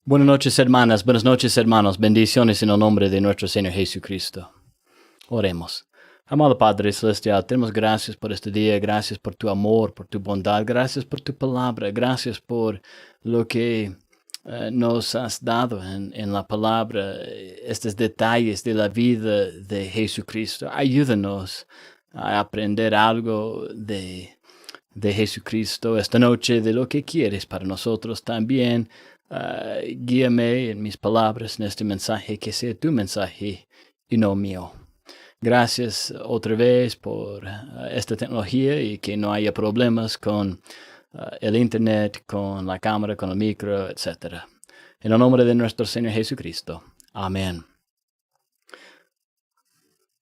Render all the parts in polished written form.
Buenas noches, hermanas. Buenas noches, hermanos. Bendiciones en el nombre de nuestro Señor Jesucristo. Oremos. Amado Padre Celestial, te damos gracias por este día. Gracias por tu amor, por tu bondad. Gracias por tu palabra. Gracias por lo que nos has dado en la palabra, estos detalles de la vida de Jesucristo. Ayúdanos a aprender algo de Jesucristo esta noche, de lo que quieres para nosotros también. Guíame en mis palabras en este mensaje, que sea tu mensaje y no mío. Gracias otra vez por esta tecnología y que no haya problemas con el internet, con la cámara, con el micro, etc. En el nombre de nuestro Señor Jesucristo. Amén.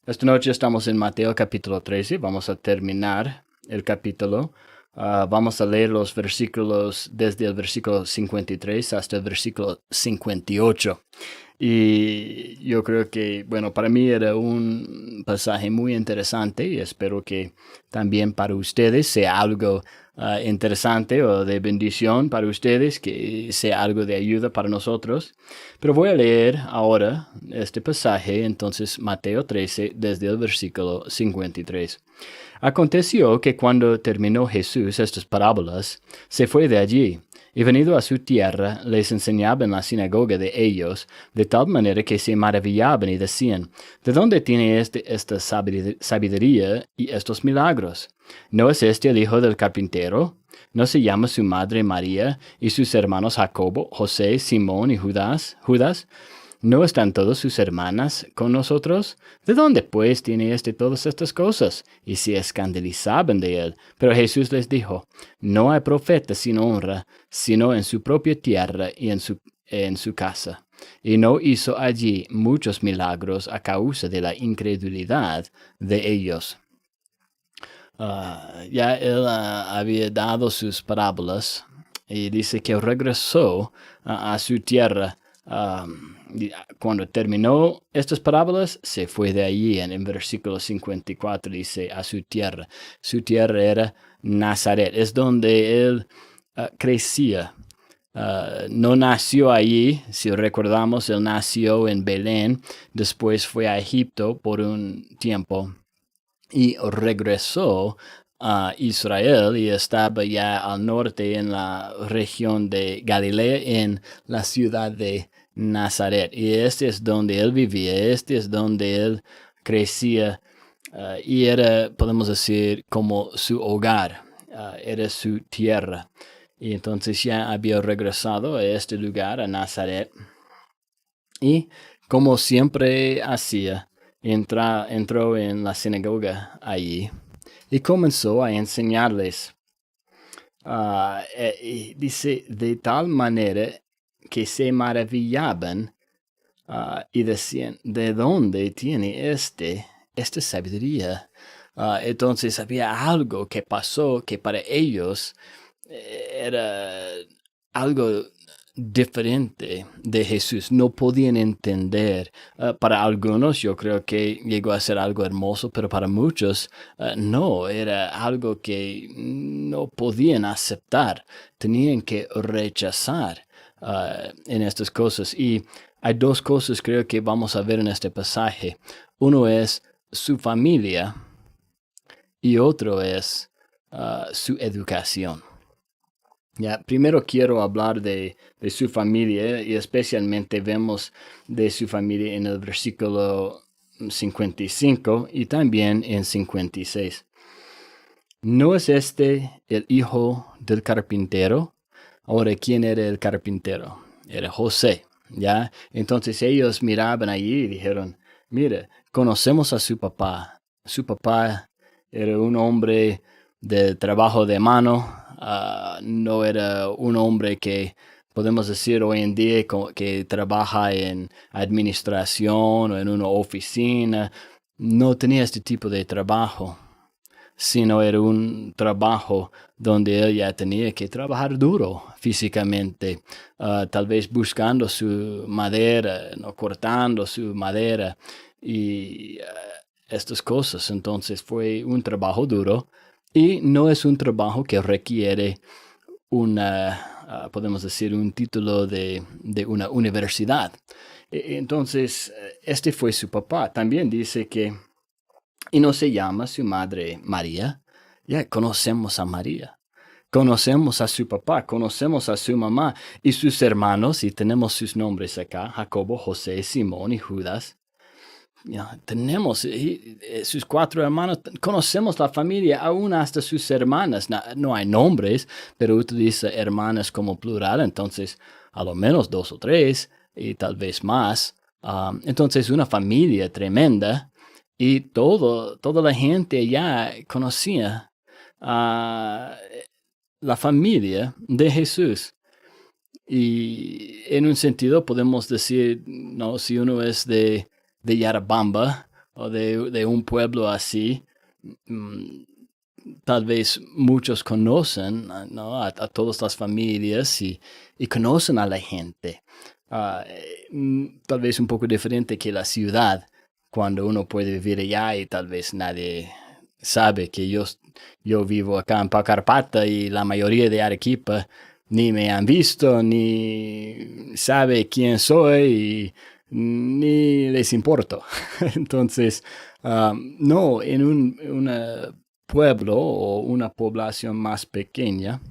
Esta noche estamos en Mateo capítulo 13. Vamos a terminar el capítulo. Vamos a leer los versículos desde el versículo 53 hasta el versículo 58. Y yo creo que, bueno, para mí era un pasaje muy interesante y espero que también para ustedes sea algo interesante o de bendición para ustedes, que sea algo de ayuda para nosotros. Pero voy a leer ahora este pasaje, entonces Mateo 13, desde el versículo 53. Aconteció que cuando terminó Jesús estas parábolas, se fue de allí, y venido a su tierra, les enseñaba en la sinagoga de ellos, de tal manera que se maravillaban y decían: ¿De dónde tiene esta sabiduría y estos milagros? ¿No es este el hijo del carpintero? ¿No se llama su madre María, y sus hermanos Jacobo, José, Simón y Judas? ¿No están todas sus hermanas con nosotros? ¿De dónde, pues, tiene todas estas cosas? Y se escandalizaban de él. Pero Jesús les dijo: No hay profeta sin honra, sino en su propia tierra y en su casa. Y no hizo allí muchos milagros a causa de la incredulidad de ellos. Ya él había dado sus parábolas y dice que regresó a su tierra. Cuando terminó estas parábolas, se fue de allí. En el versículo 54 dice: a su tierra. Su tierra era Nazaret, es donde él crecía. No nació allí, si recordamos, él nació en Belén, después fue a Egipto por un tiempo y regresó a Israel y estaba ya al norte en la región de Galilea, en la ciudad de Nazaret. Y este es donde él vivía, este es donde él crecía, y era, podemos decir, como su hogar, era su tierra. Y entonces ya había regresado a este lugar, a Nazaret. Y como siempre hacía, entró en la sinagoga allí y comenzó a enseñarles. Y dice, de tal manera que se maravillaban y decían: ¿de dónde tiene esta sabiduría? Entonces había algo que pasó que para ellos era algo diferente de Jesús. No podían entender. Para algunos yo creo que llegó a ser algo hermoso, pero para muchos no, era algo que no podían aceptar. Tenían que rechazar en estas cosas. Y hay dos cosas creo que vamos a ver en este pasaje. Uno es su familia y otro es su educación. Ya, primero quiero hablar de su familia, y especialmente vemos de su familia en el versículo 55 y también en 56. ¿No es este el hijo del carpintero? Ahora, ¿quién era el carpintero? Era José, ¿ya? Entonces ellos miraban allí y dijeron: mire, conocemos a su papá. Su papá era un hombre de trabajo de mano. No era un hombre que podemos decir hoy en día que trabaja en administración o en una oficina. No tenía este tipo de trabajo, sino era un trabajo donde él ya tenía que trabajar duro físicamente, tal vez buscando su madera, no, cortando su madera y estas cosas. Entonces fue un trabajo duro. Y no es un trabajo que requiere una podemos decir, un título de una universidad. Entonces, este fue su papá. También dice que, y no se llama su madre María. Ya conocemos a María. Conocemos a su papá, conocemos a su mamá y sus hermanos, y tenemos sus nombres acá, Jacobo, José, Simón y Judas. Tenemos sus 4 hermanos, conocemos la familia, aún hasta sus hermanas. No hay nombres, pero utiliza hermanas como plural, entonces a lo menos 2 o 3 y tal vez más. Entonces una familia tremenda y toda la gente ya conocía a la familia de Jesús. Y en un sentido podemos decir, no, si uno es de Yarabamba o de un pueblo así, tal vez muchos conocen, ¿no? a todas las familias y conocen a la gente. Tal vez un poco diferente que la ciudad, cuando uno puede vivir allá y tal vez nadie sabe que yo vivo acá en Pacarpata y la mayoría de Arequipa ni me han visto, ni sabe quién soy, ni les importo. Entonces, no, en un pueblo o una población más pequeña,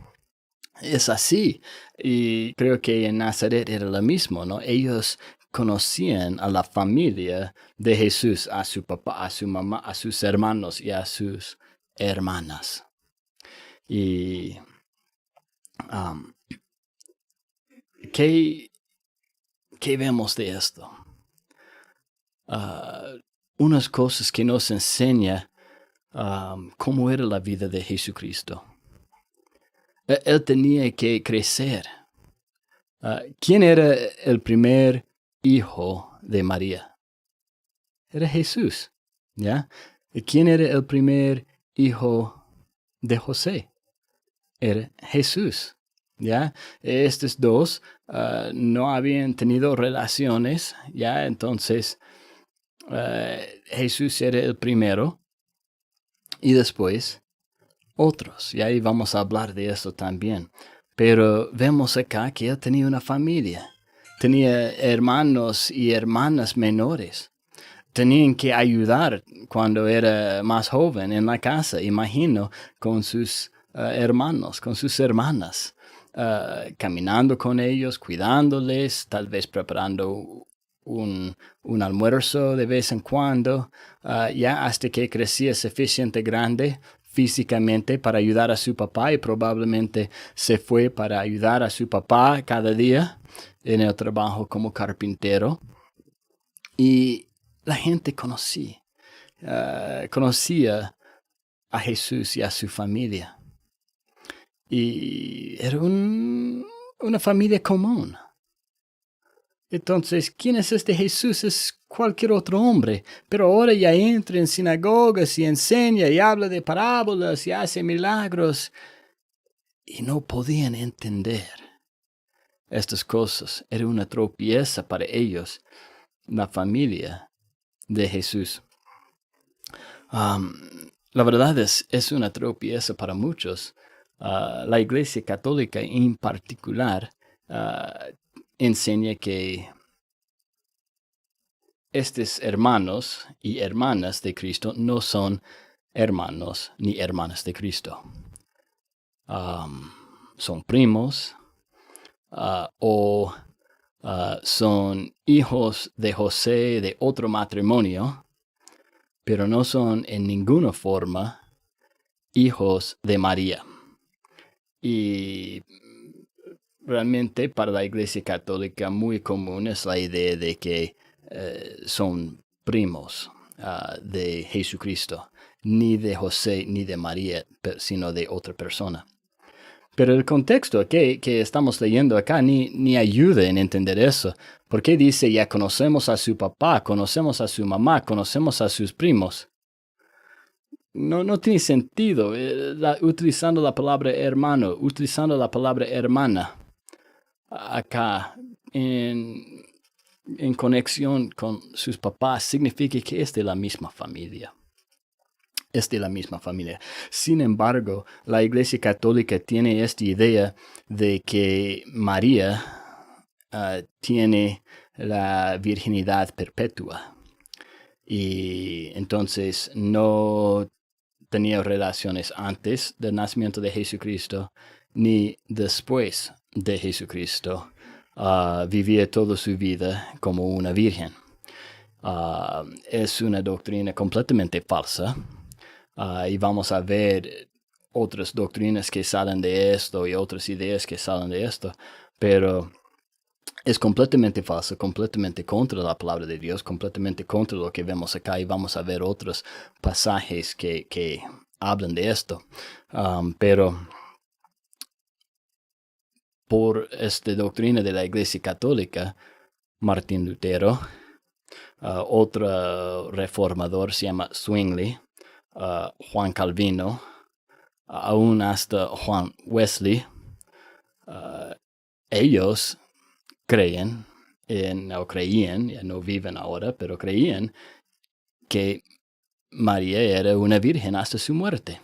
es así. Y creo que en Nazaret era lo mismo, ¿no? Ellos conocían a la familia de Jesús, a su papá, a su mamá, a sus hermanos y a sus hermanas. Y ¿qué vemos de esto? Unas cosas que nos enseña cómo era la vida de Jesucristo. Él tenía que crecer. ¿Quién era el primer hijo de María? Era Jesús, ¿ya? ¿Quién era el primer hijo de José? Era Jesús, ¿ya? Estos dos no habían tenido relaciones, ¿ya? Entonces, Jesús era el primero y después otros, y ahí vamos a hablar de eso también. Pero vemos acá que él tenía una familia, tenía hermanos y hermanas menores. Tenían que ayudar cuando era más joven en la casa, imagino, con sus hermanos, con sus hermanas, caminando con ellos, cuidándoles, tal vez preparando un almuerzo de vez en cuando, ya hasta que crecía suficiente grande físicamente para ayudar a su papá y probablemente se fue para ayudar a su papá cada día en el trabajo como carpintero. Y la gente conocía a Jesús y a su familia. Y era una familia común. Entonces, ¿quién es este Jesús? Es cualquier otro hombre, pero ahora ya entra en sinagogas y enseña y habla de parábolas y hace milagros. Y no podían entender estas cosas. Era una tropieza para ellos, la familia de Jesús. La verdad es una tropieza para muchos. La Iglesia Católica en particular enseña que estos hermanos y hermanas de Cristo no son hermanos ni hermanas de Cristo. Son primos o son hijos de José de otro matrimonio, pero no son en ninguna forma hijos de María. Y realmente para la Iglesia Católica muy común es la idea de que son primos de Jesucristo, ni de José ni de María, sino de otra persona. Pero el contexto que estamos leyendo acá ni ayuda en entender eso. Porque dice, ya conocemos a su papá, conocemos a su mamá, conocemos a sus primos. No tiene sentido utilizando la palabra hermano, utilizando la palabra hermana acá en conexión con sus papás significa que es de la misma familia. es de la misma familia. Sin embargo, la Iglesia Católica tiene esta idea de que María tiene la virginidad perpetua y entonces no tenía relaciones antes del nacimiento de Jesucristo ni después de Jesucristo. Vivía toda su vida como una virgen. Es una doctrina completamente falsa. Y vamos a ver otras doctrinas que salen de esto y otras ideas que salen de esto, pero es completamente falso, completamente contra la palabra de Dios, completamente contra lo que vemos acá, y vamos a ver otros pasajes que hablan de esto. Pero por esta doctrina de la Iglesia Católica, Martín Lutero, otro reformador se llama Zwingli, Juan Calvino, aún hasta Juan Wesley, ellos creían, ya no viven ahora, pero creían que María era una virgen hasta su muerte.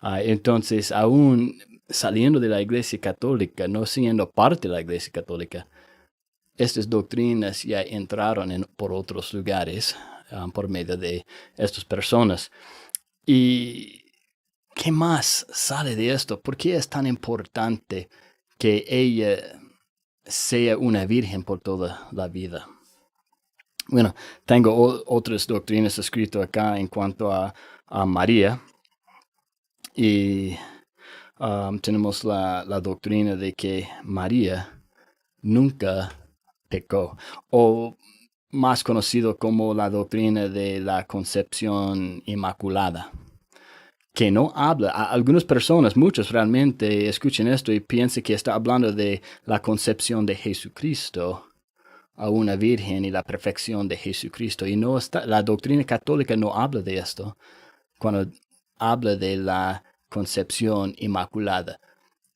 Entonces, aún saliendo de la Iglesia Católica, no siendo parte de la Iglesia Católica, estas doctrinas ya entraron por otros lugares por medio de estas personas. ¿Y qué más sale de esto? ¿Por qué es tan importante que ella sea una virgen por toda la vida? Bueno, tengo otras doctrinas escritas acá en cuanto a María. Y tenemos la doctrina de que María nunca pecó, o más conocido como la doctrina de la concepción inmaculada, que no habla, algunas personas, muchos realmente escuchan esto y piensan que está hablando de la concepción de Jesucristo a una virgen y la perfección de Jesucristo, y no está, la doctrina católica no habla de esto cuando habla de la concepción inmaculada,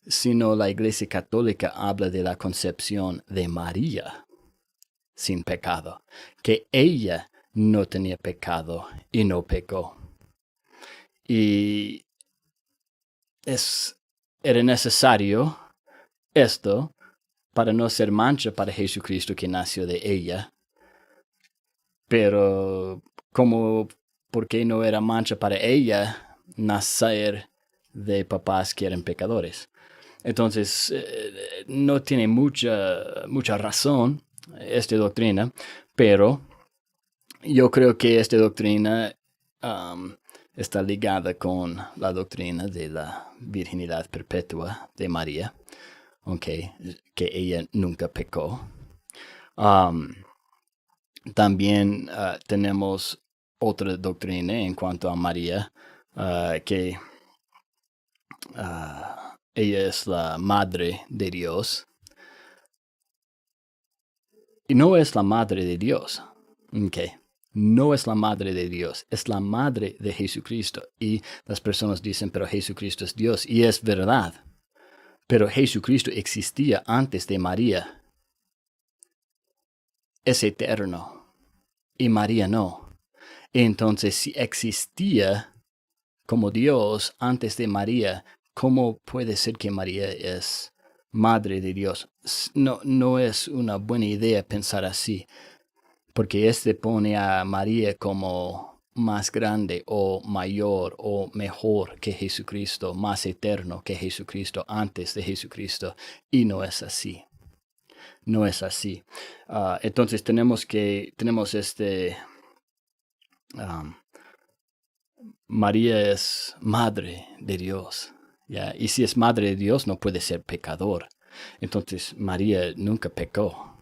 sino la Iglesia Católica habla de la concepción de María sin pecado, que ella no tenía pecado y no pecó. Y era necesario esto para no ser mancha para Jesucristo que nació de ella. Pero ¿por qué no era mancha para ella nacer de papás que eran pecadores? Entonces, no tiene mucha razón esta doctrina, pero yo creo que esta doctrina está ligada con la doctrina de la virginidad perpetua de María, que ella nunca pecó. También tenemos otra doctrina en cuanto a María, que ella es la madre de Dios. Y no es la madre de Dios. No es la madre de Dios, es la madre de Jesucristo. Y las personas dicen, pero Jesucristo es Dios. Y es verdad. Pero Jesucristo existía antes de María. Es eterno. Y María no. Entonces, si existía como Dios antes de María, ¿cómo puede ser que María es madre de Dios? No es una buena idea pensar así, porque pone a María como más grande o mayor o mejor que Jesucristo, más eterno que Jesucristo, antes de Jesucristo, y no es así. No es así. Entonces tenemos María es madre de Dios, ¿ya? Y si es madre de Dios, no puede ser pecador. Entonces María nunca pecó.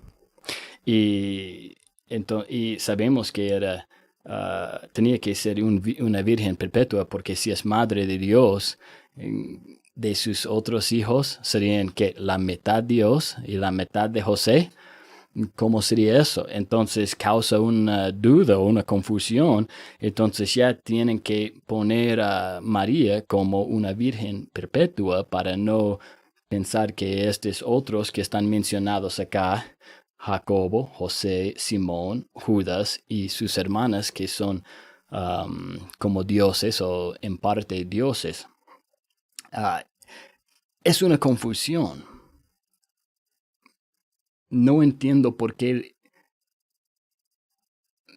Y sabemos que tenía que ser una virgen perpetua, porque si es madre de Dios, de sus otros hijos serían que la mitad Dios y la mitad de José. ¿Cómo sería eso? Entonces causa una duda o una confusión. Entonces ya tienen que poner a María como una virgen perpetua para no pensar que estos otros que están mencionados acá, Jacobo, José, Simón, Judas y sus hermanas, que son como dioses o en parte dioses. Es una confusión. No entiendo por qué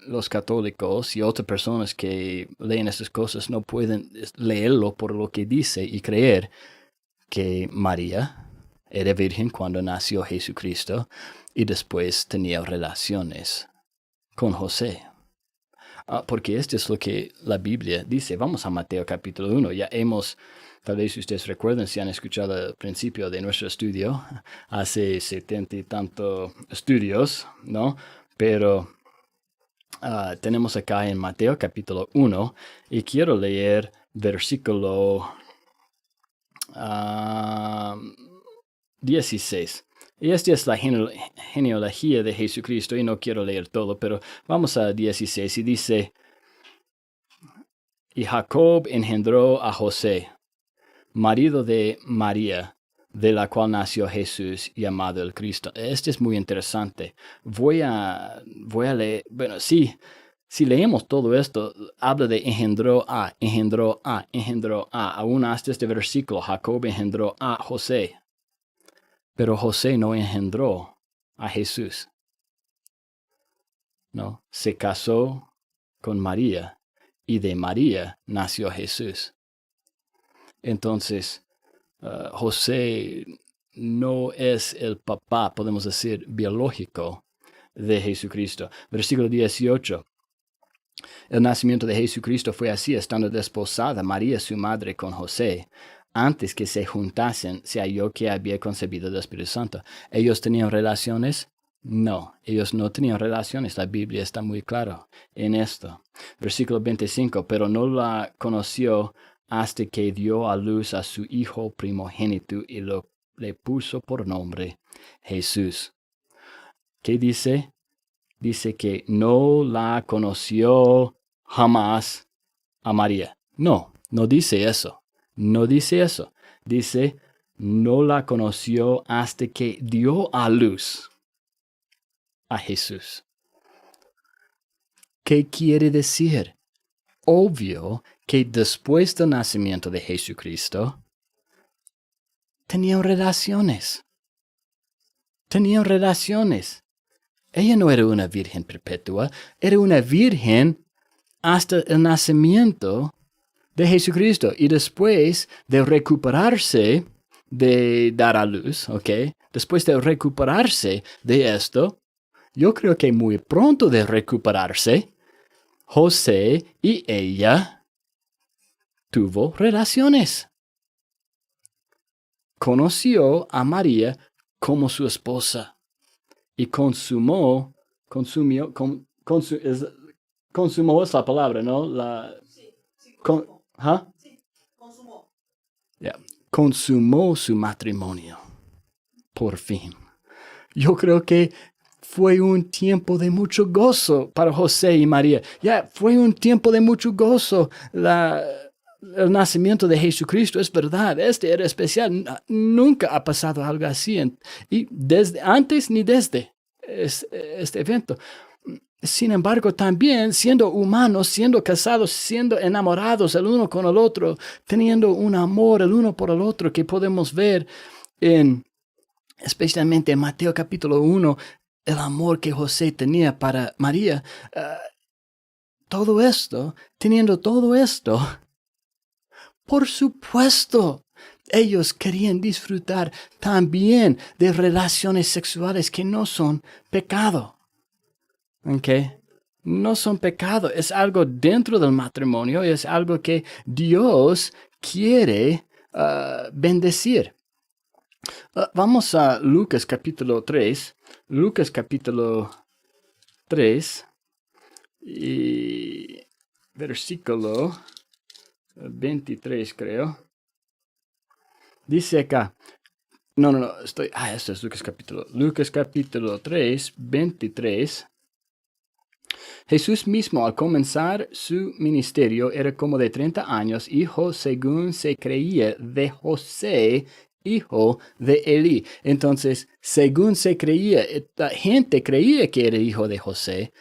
los católicos y otras personas que leen estas cosas no pueden leerlo por lo que dice y creer que María era virgen cuando nació Jesucristo y después tenía relaciones con José. Porque esto es lo que la Biblia dice. Vamos a Mateo capítulo 1. Ya tal vez ustedes recuerden si han escuchado al principio de nuestro estudio, hace 70 y tantos estudios, ¿no? Pero tenemos acá en Mateo capítulo 1 y quiero leer versículo 16. Y esta es la genealogía de Jesucristo y no quiero leer todo, pero vamos a 16 y dice: y Jacob engendró a José, marido de María, de la cual nació Jesús llamado el Cristo. Este es muy interesante. Voy a leer, bueno, si leemos todo esto, habla de engendró a, aún hasta este versículo, Jacob engendró a José. Pero José no engendró a Jesús. No, se casó con María y de María nació Jesús. Entonces, José no es el papá, podemos decir, biológico de Jesucristo. Versículo 18. El nacimiento de Jesucristo fue así, estando desposada María su madre con José. Antes que se juntasen, se halló que había concebido del Espíritu Santo. ¿Ellos tenían relaciones? No, ellos no tenían relaciones. La Biblia está muy clara en esto. Versículo 25. Pero no la conoció hasta que dio a luz a su hijo primogénito y le puso por nombre Jesús. ¿Qué dice? Dice que no la conoció jamás a María. No dice eso. No dice eso. Dice, no la conoció hasta que dio a luz a Jesús. ¿Qué quiere decir? Obvio que después del nacimiento de Jesucristo, tenían relaciones. Ella no era una virgen perpetua, era una virgen hasta el nacimiento de Jesucristo. Y después de recuperarse de dar a luz, ¿ok? Después de recuperarse de esto, yo creo que muy pronto de recuperarse, José y ella tuvo relaciones. Conoció a María como su esposa y consumó es la palabra, ¿no? Consumó. Yeah. Consumó su matrimonio. Por fin. Yo creo que fue un tiempo de mucho gozo para José y María. Fue un tiempo de mucho gozo. El nacimiento de Jesucristo es verdad. Este era especial. Nunca ha pasado algo así. Y desde antes ni desde este evento. Sin embargo, también siendo humanos, siendo casados, siendo enamorados el uno con el otro, teniendo un amor el uno por el otro que podemos ver especialmente en Mateo capítulo 1, el amor que José tenía para María. Teniendo todo esto, por supuesto, ellos querían disfrutar también de relaciones sexuales que no son pecado. ¿Ok? No son pecado, es algo dentro del matrimonio, es algo que Dios quiere bendecir. Vamos a Lucas capítulo 3. Lucas capítulo 3 y versículo 23, creo. Dice acá. Esto es Lucas capítulo 3, 23. Jesús mismo, al comenzar su ministerio, era como de 30 años, hijo, según se creía, de José, hijo de Elí. Entonces, según se creía, la gente creía que era hijo de José,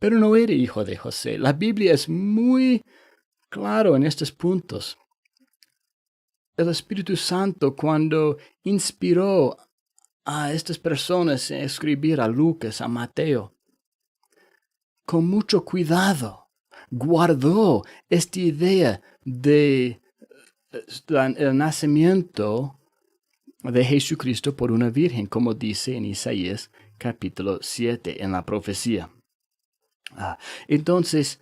pero no era hijo de José. La Biblia es muy claro en estos puntos. El Espíritu Santo, cuando inspiró a estas personas a escribir, a Lucas, a Mateo, con mucho cuidado guardó esta idea de el nacimiento de Jesucristo por una virgen, como dice en Isaías capítulo 7 en la profecía. Entonces,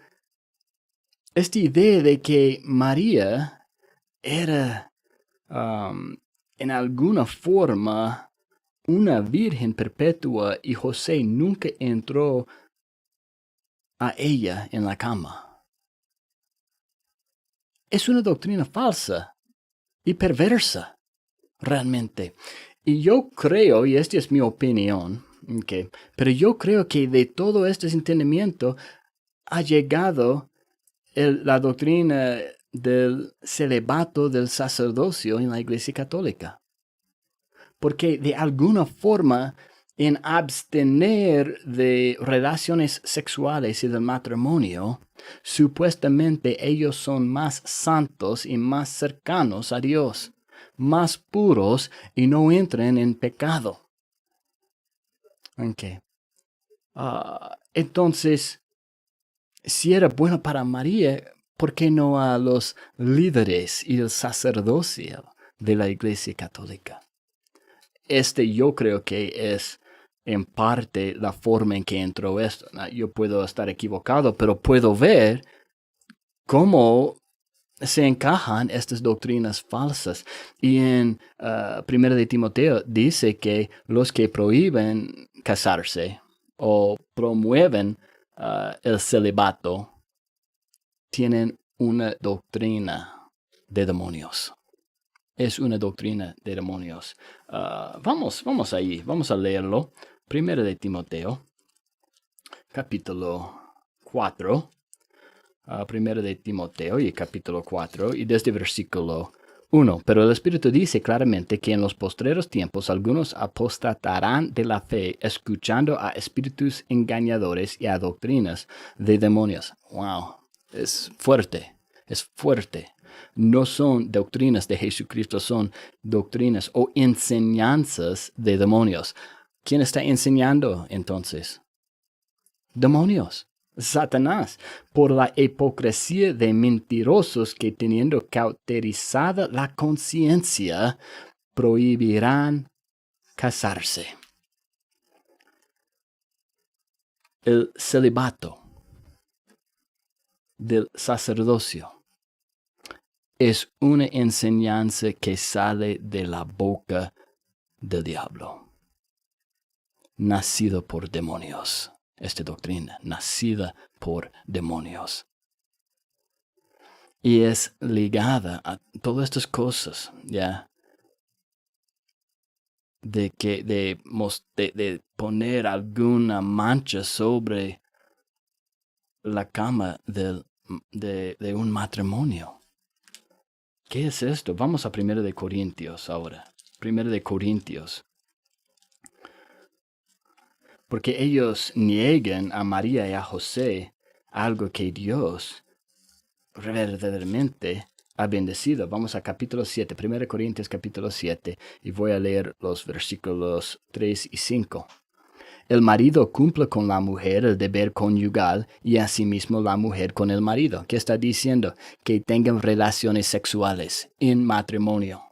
esta idea de que María era en alguna forma una virgen perpetua y José nunca entró a ella en la cama, es una doctrina falsa y perversa, realmente. Y yo creo, y esta es mi opinión, pero yo creo que de todo este entendimiento ha llegado la doctrina del celibato del sacerdocio en la Iglesia Católica. Porque de alguna forma, en abstener de relaciones sexuales y del matrimonio, supuestamente ellos son más santos y más cercanos a Dios, más puros y no entran en pecado. Entonces, si era bueno para María, ¿por qué no a los líderes y el sacerdocio de la Iglesia Católica? Yo creo que es en parte la forma en que entró esto. Yo puedo estar equivocado, pero puedo ver cómo se encajan estas doctrinas falsas. Y en 1 de Timoteo dice que los que prohíben casarse o promueven el celibato tienen una doctrina de demonios. Es una doctrina de demonios. Vamos ahí, vamos a leerlo. 1 de Timoteo, capítulo 4. 1 de Timoteo y capítulo 4, y desde versículo 1. Pero el Espíritu dice claramente que en los postreros tiempos algunos apostatarán de la fe, escuchando a espíritus engañadores y a doctrinas de demonios. Wow, es fuerte, es fuerte. No son doctrinas de Jesucristo, son doctrinas o enseñanzas de demonios. ¿Quién está enseñando entonces? Demonios. Satanás, por la hipocresía de mentirosos que teniendo cauterizada la conciencia, prohibirán casarse. El celibato del sacerdocio es una enseñanza que sale de la boca del diablo, nacido por demonios. Esta doctrina, nacida por demonios. Y es ligada a todas estas cosas, ¿ya? De poner alguna mancha sobre la cama de un matrimonio. ¿Qué es esto? Vamos a 1 de Corintios ahora. 1 de Corintios. Porque ellos niegan a María y a José algo que Dios verdaderamente ha bendecido. Vamos a capítulo 7, 1 Corintios capítulo 7, y voy a leer los versículos 3 y 5. El marido cumple con la mujer el deber conyugal y asimismo la mujer con el marido. ¿Qué está diciendo? Que tengan relaciones sexuales en matrimonio.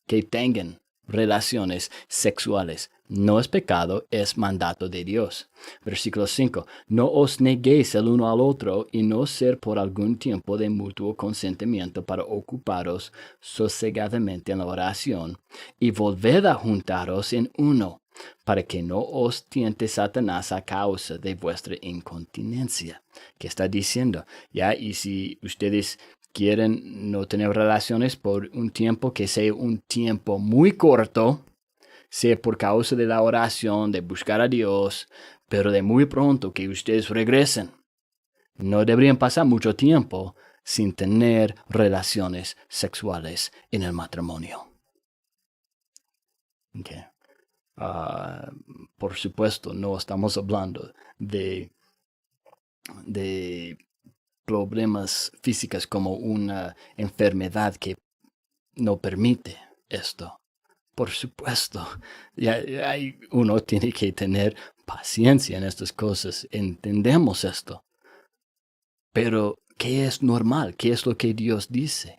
Que tengan relaciones sexuales. No es pecado, es mandato de Dios. Versículo 5. No os neguéis el uno al otro y no ser por algún tiempo de mutuo consentimiento para ocuparos sosegadamente en la oración y volved a juntaros en uno, para que no os tiente Satanás a causa de vuestra incontinencia. ¿Qué está diciendo? Ya, y si ustedes quieren no tener relaciones por un tiempo que sea un tiempo muy corto, sea por causa de la oración, de buscar a Dios, pero de muy pronto que ustedes regresen. No deberían pasar mucho tiempo sin tener relaciones sexuales en el matrimonio. Okay. Por supuesto, no estamos hablando de de problemas físicos como una enfermedad que no permite esto. Por supuesto, uno tiene que tener paciencia en estas cosas. Entendemos esto. Pero, ¿qué es normal? ¿Qué es lo que Dios dice?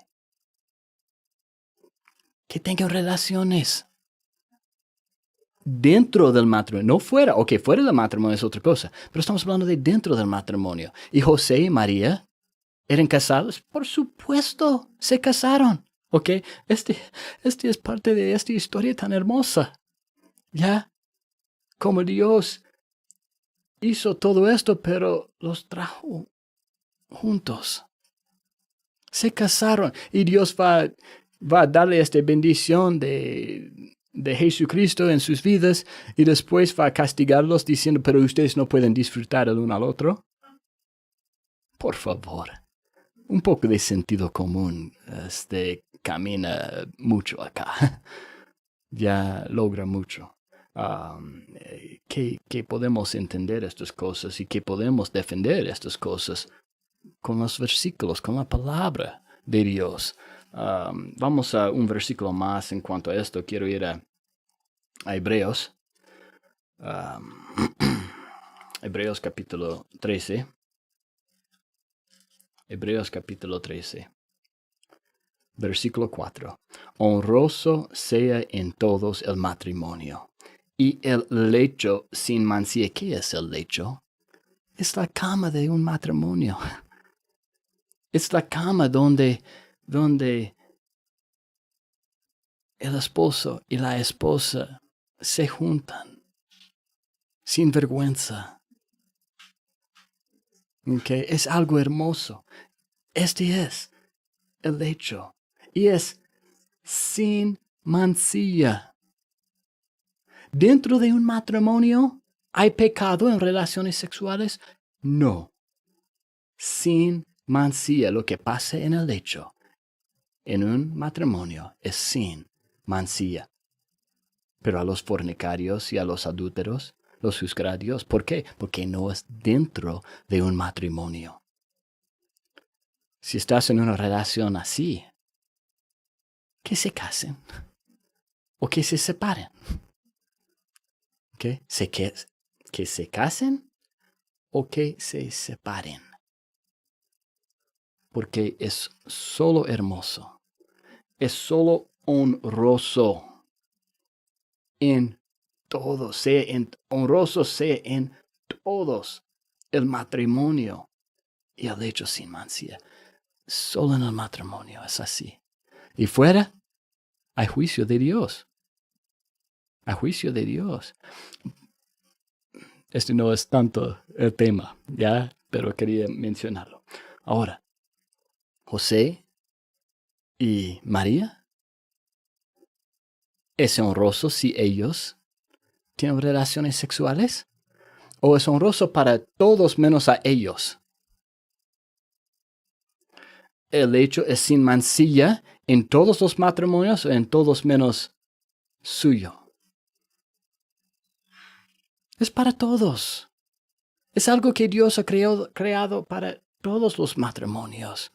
Que tengan relaciones dentro del matrimonio, no fuera. Ok, fuera del matrimonio es otra cosa, pero estamos hablando de dentro del matrimonio. ¿Y José y María eran casados? Por supuesto, se casaron. Ok, este es parte de esta historia tan hermosa. Ya, como Dios hizo todo esto, pero los trajo juntos. Se casaron y Dios va a darle esta bendición de Jesucristo en sus vidas y después va a castigarlos diciendo, pero ustedes no pueden disfrutar el uno al otro. Por favor, un poco de sentido común camina mucho acá. Ya logra mucho. Que podemos entender estas cosas y que podemos defender estas cosas con los versículos, con la palabra de Dios. Vamos a un versículo más en cuanto a esto. Quiero ir a Hebreos. Hebreos capítulo 13. Hebreos capítulo 13. Versículo 4. Honroso sea en todos el matrimonio y el lecho sin mancilla. ¿Qué es el lecho? Es la cama de un matrimonio. Es la cama donde el esposo y la esposa se juntan sin vergüenza. Okay. Es algo hermoso. Este es el lecho. Y es sin mancilla. ¿Dentro de un matrimonio hay pecado en relaciones sexuales? No. Sin mancilla. Lo que pasa en el lecho, en un matrimonio, es sin mancilla. Pero a los fornicarios y a los adúlteros los juzgará Dios. ¿Por qué? Porque no es dentro de un matrimonio. Si estás en una relación así, que se casen o que se separen. ¿Okay? Que se casen o que se separen. Porque es solo hermoso. Es solo honroso en todos, honroso sea en todos el matrimonio y el hecho sin mancilla. Solo en el matrimonio es así. Y fuera, hay juicio de Dios. Hay juicio de Dios. Este no es tanto el tema, ¿ya? Pero quería mencionarlo. Ahora, José y María, ¿es honroso si ellos tienen relaciones sexuales? ¿O es honroso para todos menos a ellos? El hecho es sin mancilla en todos los matrimonios o en todos menos suyo. Es para todos. Es algo que Dios ha creado para todos los matrimonios.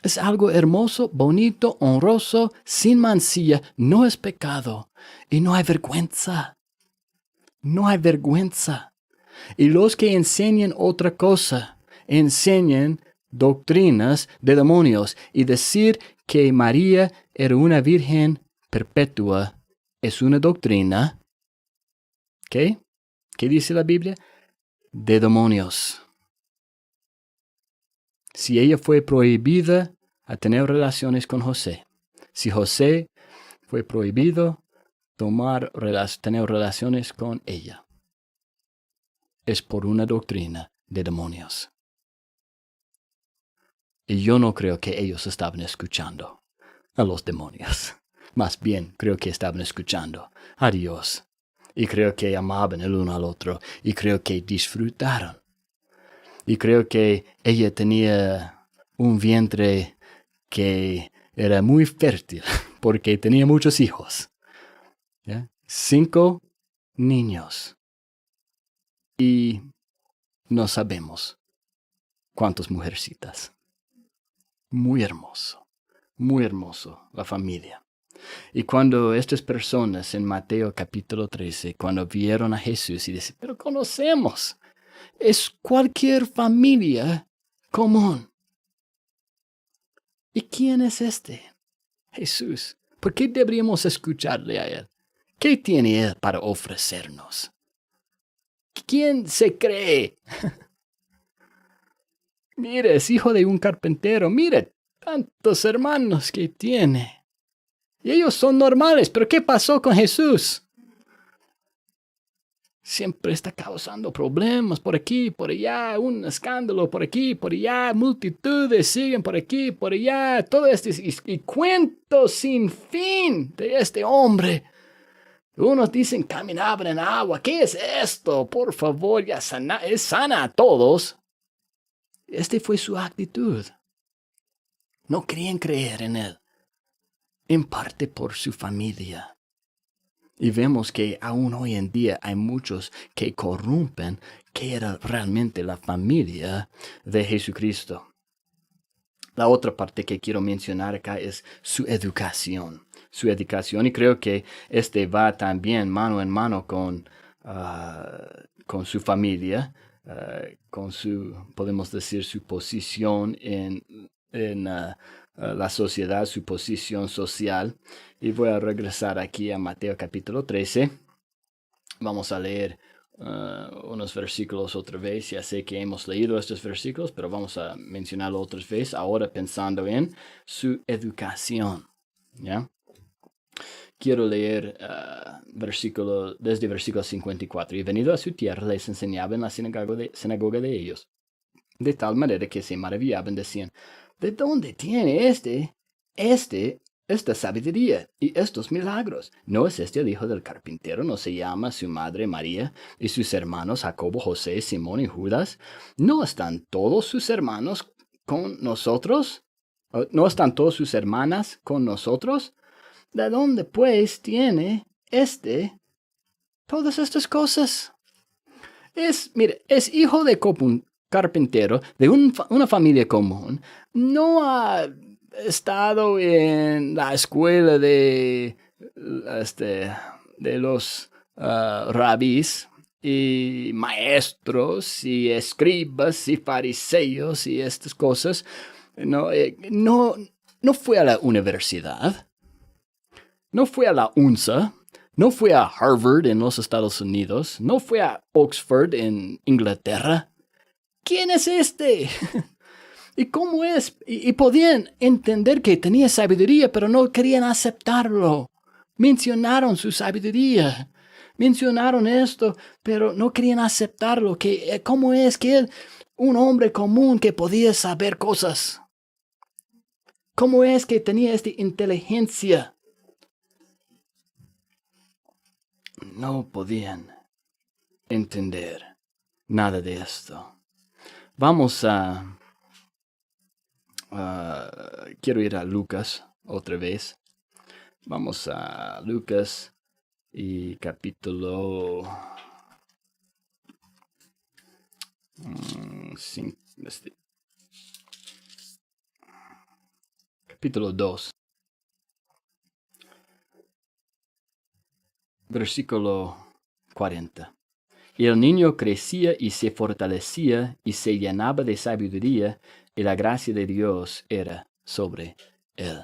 Es algo hermoso, bonito, honroso, sin mancilla. No es pecado. Y no hay vergüenza. No hay vergüenza. Y los que enseñan otra cosa, enseñan doctrinas de demonios. Y decir que María era una virgen perpetua es una doctrina. ¿Qué? ¿Qué dice la Biblia? De demonios. Si ella fue prohibida a tener relaciones con José, si José fue prohibido tener relaciones con ella, es por una doctrina de demonios. Y yo no creo que ellos estaban escuchando a los demonios. Más bien, creo que estaban escuchando a Dios. Y creo que amaban el uno al otro. Y creo que disfrutaron. Y creo que ella tenía un vientre que era muy fértil, porque tenía muchos hijos. ¿Ya? 5 niños. Y no sabemos cuántas mujercitas. Muy hermoso la familia. Y cuando estas personas en Mateo capítulo 13, cuando vieron a Jesús y dicen, pero conocemos, es cualquier familia común. ¿Y quién es este? Jesús. ¿Por qué deberíamos escucharle a él? ¿Qué tiene él para ofrecernos? ¿Quién se cree? Mire, es hijo de un carpintero. Mire, tantos hermanos que tiene. Y ellos son normales, pero ¿qué pasó con Jesús? Siempre está causando problemas por aquí, por allá, un escándalo por aquí, por allá, multitudes siguen por aquí, por allá, todo esto y cuentos sin fin de este hombre. Unos dicen caminaban en agua. ¿Qué es esto? Por favor, ya es sana a todos. Este fue su actitud. No querían creer en él, en parte por su familia. Y vemos que aún hoy en día hay muchos que corrompen que era realmente la familia de Jesucristo. La otra parte que quiero mencionar acá es su educación. Su educación, y creo que este va también mano en mano con su familia, con su, podemos decir, su posición en la sociedad, su posición social. Y voy a regresar aquí a Mateo capítulo 13. Vamos a leer unos versículos otra vez. Ya sé que hemos leído estos versículos, pero vamos a mencionarlo otra vez, ahora pensando en su educación. ¿Ya? Quiero leer desde versículo 54. Y venido a su tierra, les enseñaba en la sinagoga de ellos, de tal manera que se maravillaban, decían, ¿de dónde tiene esta sabiduría y estos milagros? ¿No es este el hijo del carpintero? ¿No se llama su madre María y sus hermanos Jacobo, José, Simón y Judas? ¿No están todos sus hermanos con nosotros? ¿No están todas sus hermanas con nosotros? ¿De dónde, pues, tiene todas estas cosas? Es hijo de carpintero, de una familia común. No ha estado en la escuela de los rabís y maestros y escribas y fariseos y estas cosas. No fue a la universidad. No fue a la UNSA, no fue a Harvard en los Estados Unidos, no fue a Oxford en Inglaterra. ¿Quién es este? ¿Y cómo es? Y podían entender que tenía sabiduría, pero no querían aceptarlo. Mencionaron su sabiduría. Mencionaron esto, pero no querían aceptarlo. ¿Cómo es que él, un hombre común que podía saber cosas? ¿Cómo es que tenía esta inteligencia? No podían entender nada de esto. Vamos quiero ir a Lucas otra vez. Vamos a Lucas y capítulo 2. Versículo 40. Y el niño crecía y se fortalecía y se llenaba de sabiduría, y la gracia de Dios era sobre él.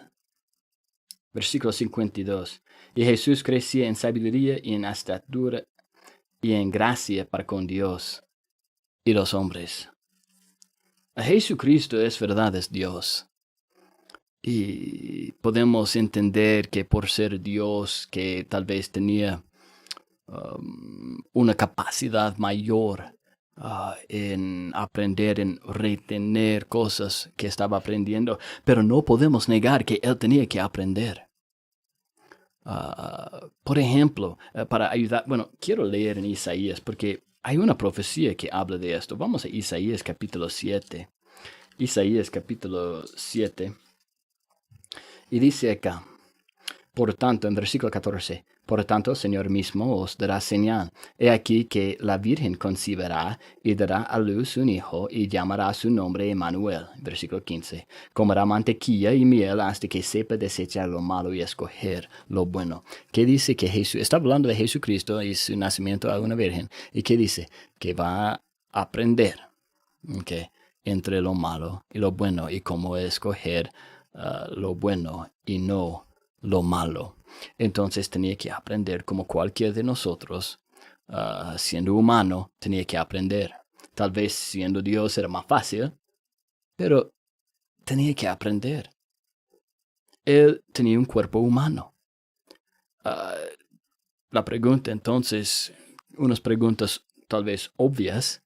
Versículo 52. Y Jesús crecía en sabiduría y en estatura y en gracia para con Dios y los hombres. A Jesucristo es verdad, es Dios. Y podemos entender que por ser Dios, que tal vez tenía una capacidad mayor en aprender, en retener cosas que estaba aprendiendo, pero no podemos negar que él tenía que aprender. Por ejemplo, para ayudar, quiero leer en Isaías porque hay una profecía que habla de esto. Vamos a Isaías capítulo 7. Isaías capítulo 7. Y dice acá: Por tanto, en versículo 14, por tanto, el Señor mismo os dará señal. He aquí que la Virgen concebirá y dará a luz un hijo y llamará su nombre Emmanuel. Versículo 15. Comerá mantequilla y miel hasta que sepa desechar lo malo y escoger lo bueno. ¿Qué dice que Jesús? Está hablando de Jesucristo y su nacimiento a una virgen. ¿Y qué dice? Que va a aprender, ¿okay?, entre lo malo y lo bueno y cómo escoger lo bueno y no lo malo. Entonces tenía que aprender como cualquiera de nosotros, siendo humano, tenía que aprender. Tal vez siendo Dios era más fácil, pero tenía que aprender. Él tenía un cuerpo humano. La pregunta entonces, unas preguntas tal vez obvias,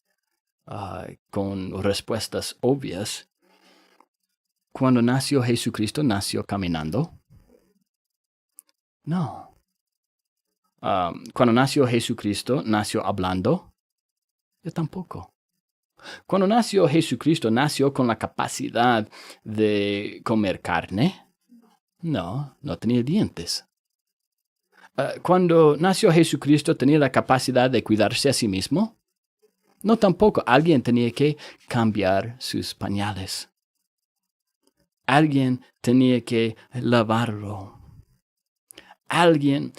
con respuestas obvias. Cuando nació Jesucristo, ¿nació caminando? No. Cuando nació Jesucristo, ¿nació hablando? Yo tampoco. Cuando nació Jesucristo, ¿nació con la capacidad de comer carne? No, no tenía dientes. Cuando nació Jesucristo, ¿tenía la capacidad de cuidarse a sí mismo? No, tampoco. Alguien tenía que cambiar sus pañales. Alguien tenía que lavarlo. Alguien,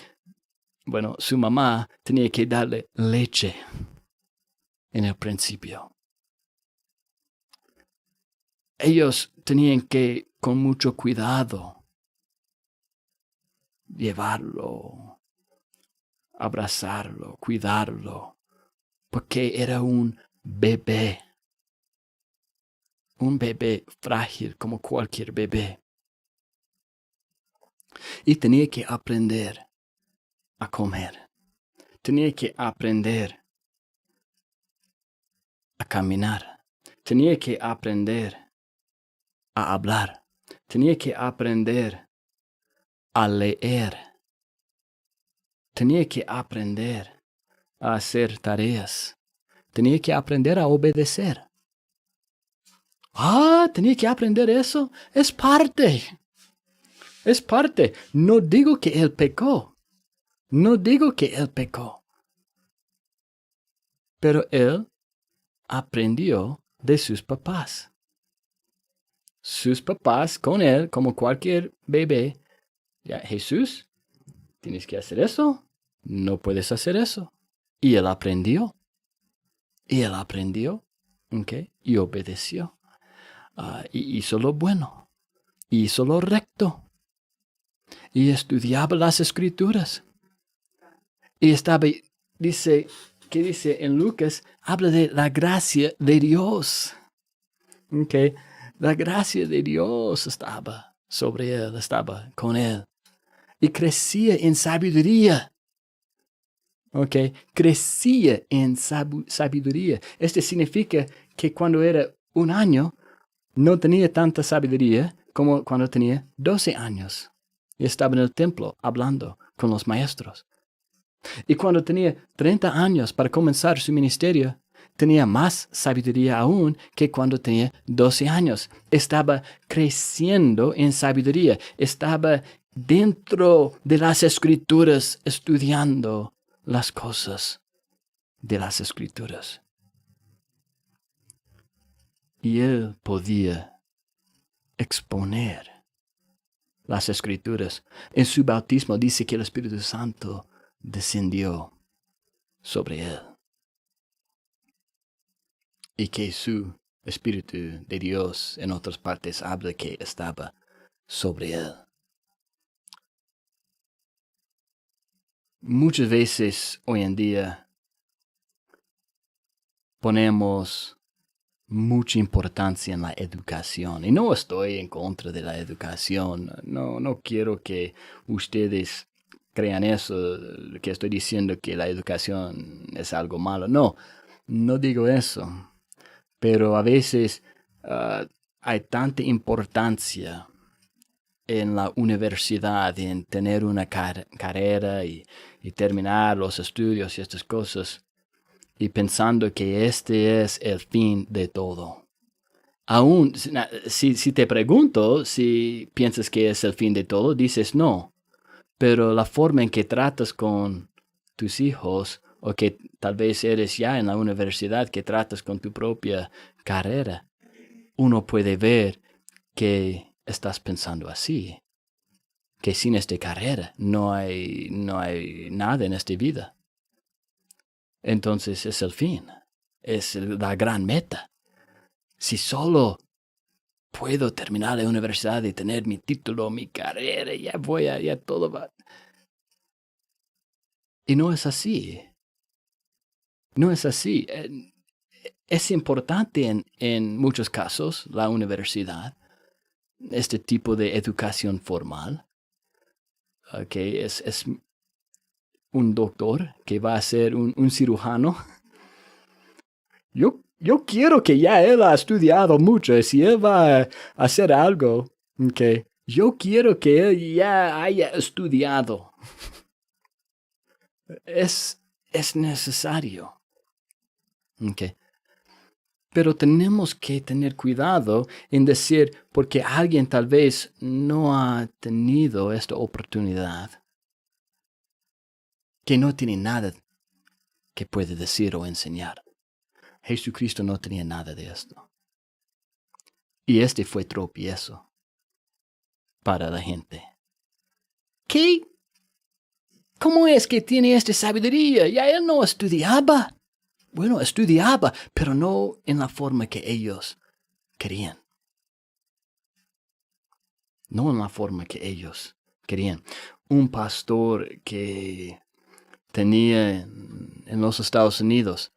bueno, su mamá tenía que darle leche en el principio. Ellos tenían que, con mucho cuidado, llevarlo, abrazarlo, cuidarlo, porque era un bebé frágil como cualquier bebé. Y tenía que aprender a comer. Tenía que aprender a caminar. Tenía que aprender a hablar. Tenía que aprender a leer. Tenía que aprender a hacer tareas. Tenía que aprender a obedecer. Tenía que aprender eso. Es parte. Es parte. No digo que él pecó. No digo que él pecó. Pero él aprendió de sus papás. Sus papás con él, como cualquier bebé. Ya, Jesús, tienes que hacer eso. No puedes hacer eso. Y él aprendió. ¿Okay? Y obedeció. Y hizo lo bueno. Hizo lo recto. Y estudiaba las escrituras. Y estaba, ¿qué dice en Lucas? Habla de la gracia de Dios. Okay. La gracia de Dios estaba sobre él, estaba con él. Y crecía en sabiduría. Okay. Crecía en sabiduría. Esto significa que cuando era 1 año, no tenía tanta sabiduría como cuando tenía 12 años. Y estaba en el templo hablando con los maestros. Y cuando tenía 30 años para comenzar su ministerio, tenía más sabiduría aún que cuando tenía 12 años. Estaba creciendo en sabiduría. Estaba dentro de las escrituras estudiando las cosas de las escrituras. Y él podía exponer las escrituras. En su bautismo dice que el Espíritu Santo descendió sobre él. Y que su Espíritu de Dios en otras partes habla que estaba sobre él. Muchas veces hoy en día ponemos mucha importancia en la educación. Y no estoy en contra de la educación. No quiero que ustedes crean eso, que estoy diciendo que la educación es algo malo. No digo eso. Pero a veces hay tanta importancia en la universidad, en tener una carrera y terminar los estudios y estas cosas, y pensando que este es el fin de todo. Aún, si te pregunto si piensas que es el fin de todo, dices no. Pero la forma en que tratas con tus hijos, o que tal vez eres ya en la universidad, que tratas con tu propia carrera, uno puede ver que estás pensando así, que sin esta carrera no hay nada en esta vida. Entonces es el fin, es la gran meta. Si solo puedo terminar la universidad y tener mi título, mi carrera, ya todo va. Y no es así. No es así. Es importante en muchos casos la universidad, este tipo de educación formal, que es un doctor que va a ser un cirujano. Yo quiero que ya él ha estudiado mucho. Si él va a hacer algo, okay, yo quiero que él ya haya estudiado. Es necesario. Okay. Pero tenemos que tener cuidado en decir, porque alguien tal vez no ha tenido esta oportunidad, que no tiene nada que puede decir o enseñar. Jesucristo no tenía nada de esto. Y este fue tropiezo para la gente. ¿Qué? ¿Cómo es que tiene esta sabiduría? Ya él no estudiaba. Bueno, estudiaba, pero no en la forma que ellos querían. No en la forma que ellos querían. Un pastor que tenía en los Estados Unidos,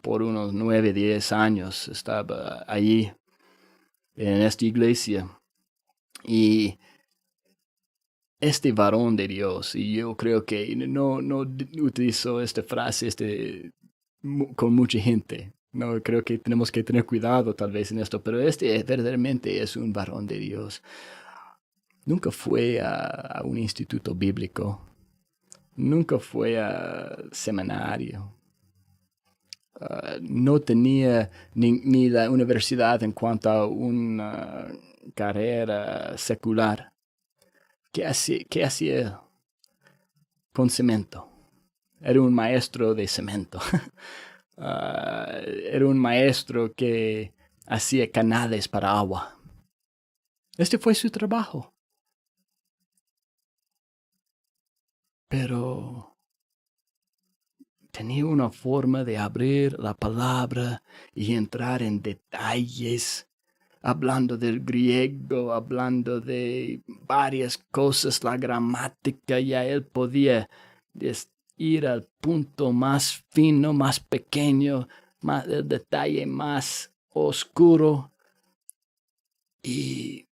por unos 9, 10 años, estaba allí en esta iglesia. Y este varón de Dios, y yo creo que no utilizó esta frase con mucha gente. No, creo que tenemos que tener cuidado tal vez en esto, pero este verdaderamente es un varón de Dios. Nunca fue a un instituto bíblico, nunca fue a seminario, no tenía ni la universidad en cuanto a una carrera secular. ¿Qué hacía él? Con cemento. Era un maestro de cemento. Era un maestro que hacía canales para agua. Este fue su trabajo. Pero tenía una forma de abrir la palabra y entrar en detalles, hablando del griego, hablando de varias cosas, la gramática, ya él podía ir al punto más fino, más pequeño, el detalle más oscuro y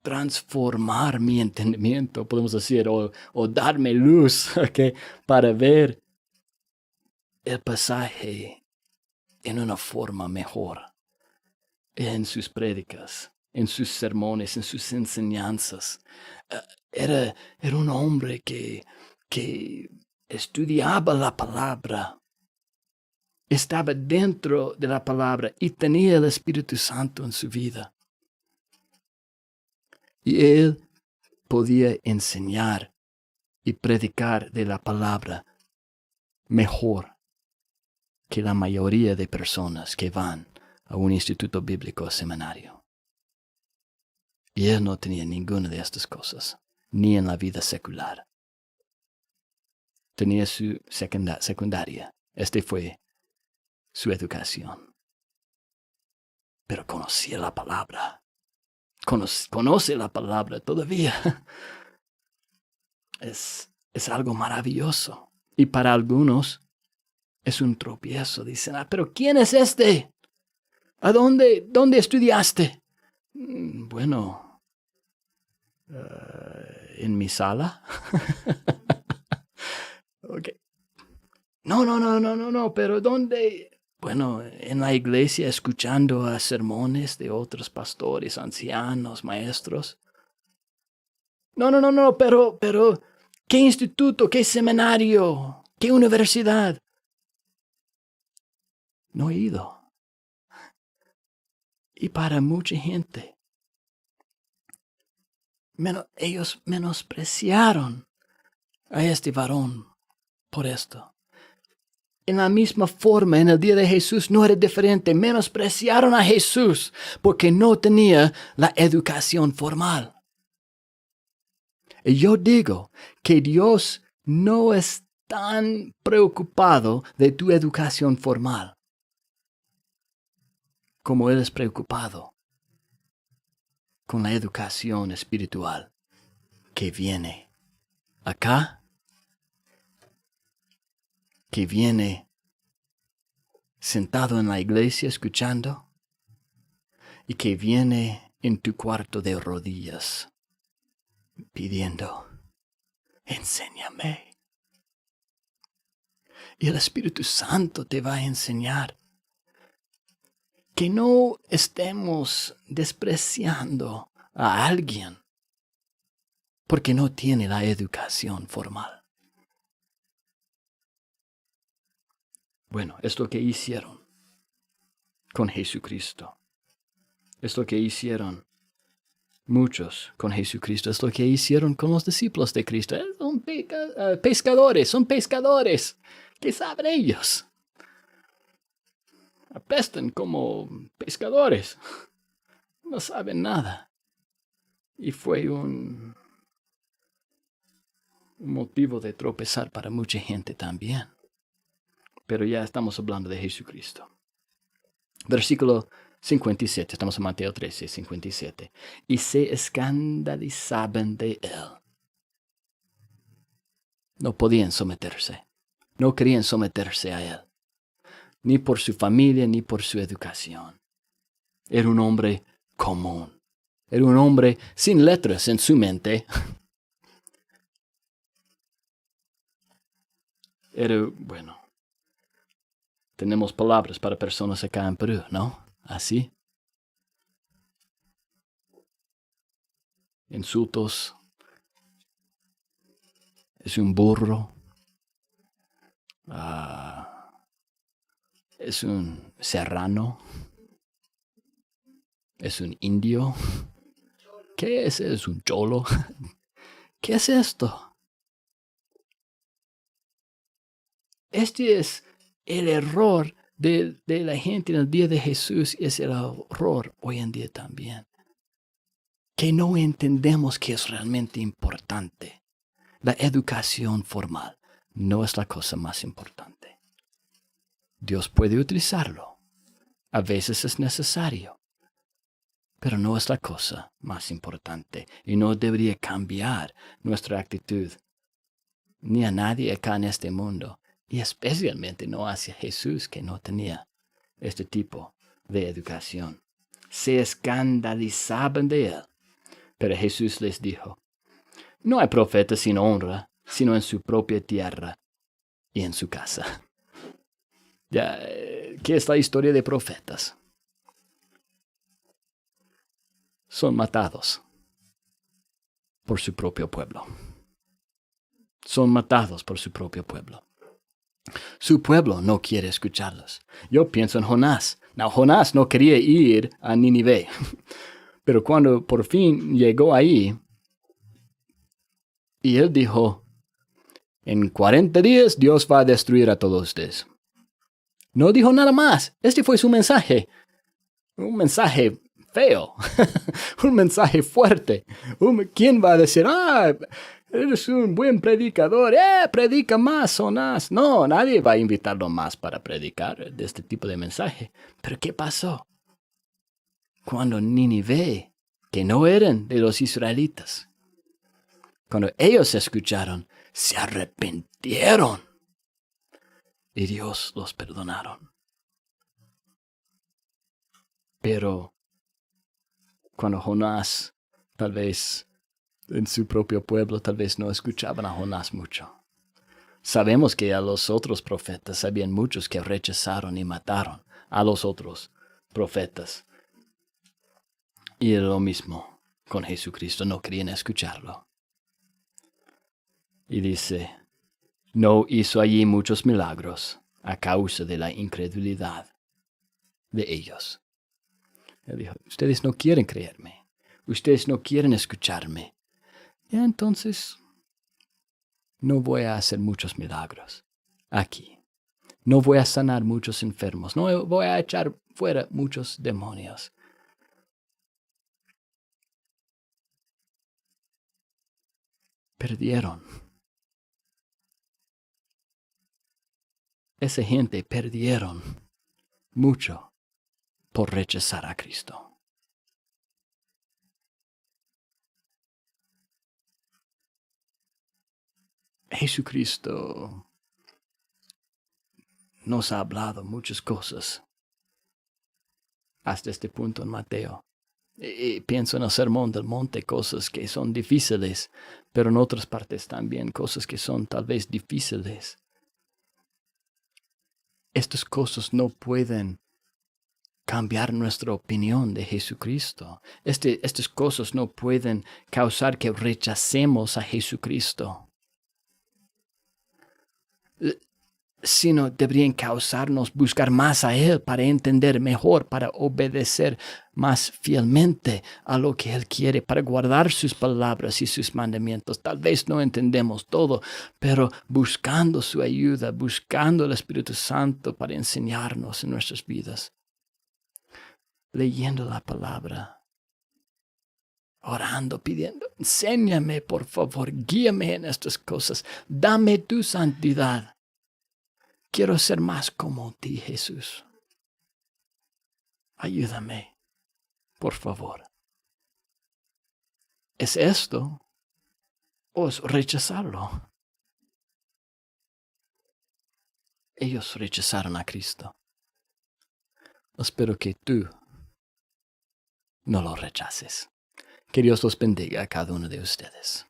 transformar mi entendimiento, podemos decir, o darme luz, okay, para ver el pasaje en una forma mejor, en sus prédicas, en sus sermones, en sus enseñanzas. Era un hombre que estudiaba la palabra, estaba dentro de la palabra y tenía el Espíritu Santo en su vida. Y él podía enseñar y predicar de la palabra mejor que la mayoría de personas que van a un instituto bíblico o seminario. Y él no tenía ninguna de estas cosas, ni en la vida secular. Tenía su secundaria. Este fue su educación. Pero conocía la palabra. Conoce la palabra todavía. Es algo maravilloso. Y para algunos es un tropiezo. Dicen, pero ¿quién es este? ¿A dónde estudiaste? Bueno, en mi sala. Okay. No, pero ¿dónde? Bueno, en la iglesia, escuchando a sermones de otros pastores, ancianos, maestros. No, pero, ¿qué instituto, qué seminario, qué universidad? No he ido. Y para mucha gente, ellos menospreciaron a este varón por esto. En la misma forma, en el día de Jesús no era diferente. Menospreciaron a Jesús porque no tenía la educación formal. Y yo digo que Dios no es tan preocupado de tu educación formal como Él es preocupado con la educación espiritual que viene acá, que viene sentado en la iglesia escuchando y que viene en tu cuarto de rodillas pidiendo, enséñame. Y el Espíritu Santo te va a enseñar. Que no estemos despreciando a alguien porque no tiene la educación formal. Bueno, es lo que hicieron con Jesucristo. Es lo que hicieron muchos con Jesucristo. Es lo que hicieron con los discípulos de Cristo. Son pescadores. ¿Qué saben ellos? Apestan como pescadores. No saben nada. Y fue un motivo de tropezar para mucha gente también. Pero ya estamos hablando de Jesucristo. Versículo 57, estamos en Mateo 13, 57. Y se escandalizaban de él. No podían someterse. No querían someterse a él. Ni por su familia, ni por su educación. Era un hombre común. Era un hombre sin letras en su mente. Bueno, tenemos palabras para personas acá en Perú, ¿no? Así. Insultos. Es un burro. Es un serrano. Es un indio. ¿Qué es? ¿Es un cholo? ¿Qué es esto? Este es el error de la gente en el día de Jesús y es el error hoy en día también. Que no entendemos que es realmente importante. La educación formal no es la cosa más importante. Dios puede utilizarlo. A veces es necesario. Pero no es la cosa más importante. Y no debería cambiar nuestra actitud. Ni a nadie acá en este mundo. Y especialmente no hacia Jesús, que no tenía este tipo de educación. Se escandalizaban de él. Pero Jesús les dijo, no hay profeta sin honra, sino en su propia tierra y en su casa. Ya, ¿qué es la historia de profetas? Son matados por su propio pueblo. Son matados por su propio pueblo. Su pueblo no quiere escucharlos. Yo pienso en Jonás. Jonás no quería ir a Nínive. Pero cuando por fin llegó ahí, y él dijo, en 40 días Dios va a destruir a todos ustedes. No dijo nada más. Este fue su mensaje. Un mensaje feo. Un mensaje fuerte. ¿Quién va a decir, eres un buen predicador, predica más, Jonás? No, nadie va a invitarlo más para predicar de este tipo de mensaje. Pero ¿qué pasó? Cuando Nínive, que no eran de los israelitas, cuando ellos escucharon, se arrepintieron y Dios los perdonaron. Pero cuando Jonás, tal vez en su propio pueblo, tal vez no escuchaban a Jonás mucho. Sabemos que a los otros profetas habían muchos que rechazaron y mataron a los otros profetas. Y era lo mismo con Jesucristo, no querían escucharlo. Y dice, no hizo allí muchos milagros a causa de la incredulidad de ellos. Él dijo, ustedes no quieren creerme, ustedes no quieren escucharme, Y entonces no voy a hacer muchos milagros aquí. No voy a sanar muchos enfermos. No voy a echar fuera muchos demonios. Perdieron. Esa gente perdieron mucho por rechazar a Cristo. Jesucristo nos ha hablado muchas cosas hasta este punto en Mateo. Y pienso en el Sermón del Monte, cosas que son difíciles, pero en otras partes también cosas que son tal vez difíciles. Estas cosas no pueden cambiar nuestra opinión de Jesucristo. Estas cosas no pueden causar que rechacemos a Jesucristo, sino deberían causarnos buscar más a Él para entender mejor, para obedecer más fielmente a lo que Él quiere, para guardar sus palabras y sus mandamientos. Tal vez no entendemos todo, pero buscando su ayuda, buscando el Espíritu Santo para enseñarnos en nuestras vidas, leyendo la palabra, orando, pidiendo, enséñame por favor, guíame en estas cosas, dame tu santidad. Quiero ser más como ti, Jesús. Ayúdame, por favor. ¿Es esto o es rechazarlo? Ellos rechazaron a Cristo. Espero que tú no lo rechaces. Que Dios los bendiga a cada uno de ustedes.